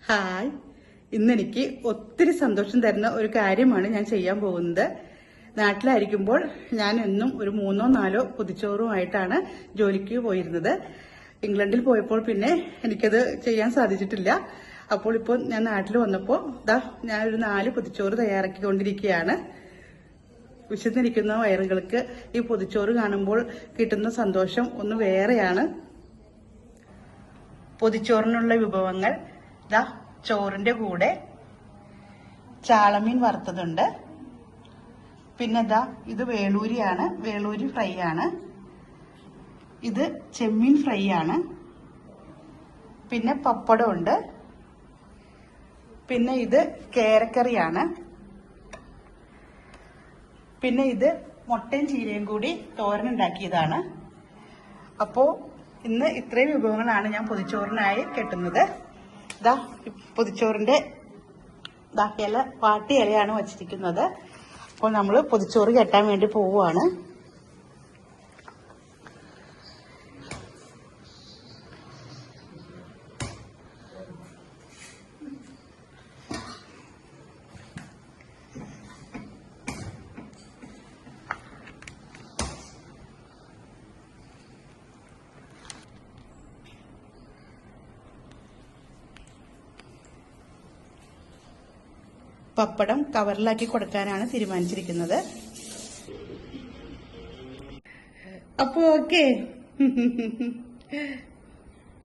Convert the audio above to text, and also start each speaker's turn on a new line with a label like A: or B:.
A: Hi, ഇന്നെനിക്ക് ഒത്തിരി സന്തോഷം തരുന്ന ഒരു കാര്യമാണ് ഞാൻ ചെയ്യാൻ പോകുന്നത്. നാട്ടിലായിരിക്കുമ്പോൾ ഞാൻ എന്നും ഒരു 3 or 4 പൊതിച്ചോറുമായിട്ടാണ് ജോലിക്ക് പോയിരുന്നത്. ഇംഗ്ലണ്ടിൽ പോയപ്പോൾ പിന്നെ എനിക്കത് ചെയ്യാൻ സാധിച്ചിട്ടില്ല. അപ്പോൾ ഇപ്പോൾ ഞാൻ നാട്ടിൽ വന്നപ്പോൾ ഞാനൊരു 4 പൊതിച്ചോറ് തയ്യാറാക്കിക്കൊണ്ടിരിക്കുകയാണ്. വിശന്നിരിക്കുന്ന വയറുകൾക്ക് ഈ പൊതിച്ചോറ് കാണുമ്പോൾ കിട്ടുന്ന സന്തോഷം ഒന്ന് വേറെയാണ്. പൊതിച്ചോറിനുള്ള വിഭവങ്ങൾ ചോറിന്റെ കൂടെ ചാളമീൻ വറുത്തതുണ്ട്. പിന്നെ ഇത് വേളൂരിയാണ്, വേളൂരി ഫ്രൈ ആണ്. ഇത് ചെമ്മീൻ ഫ്രൈ ആണ്. പിന്നെ പപ്പടം ഉണ്ട്. പിന്നെ ഇത് കേരക്കറിയാണ്. പിന്നെ ഇത് മുട്ടയും ചീരയും കൂടി തോരൻ ഉണ്ടാക്കിയതാണ്. അപ്പോ ഇന്ന് ഇത്രയും വിഭവങ്ങളാണ് ഞാൻ പൊതിച്ചോറിനായി കെട്ടുന്നത്. പൊതിച്ചോറിന്റെ ഇല വാട്ടി ഇലയാണ് വച്ചിരിക്കുന്നത്. അപ്പോൾ നമ്മൾ പൊതിച്ചോറ് കെട്ടാൻ വേണ്ടി പോവുകയാണ്. പപ്പടം കവറിലാക്കി കൊടുക്കാനാണ് തീരുമാനിച്ചിരിക്കുന്നത്. അപ്പോ ഓക്കേ.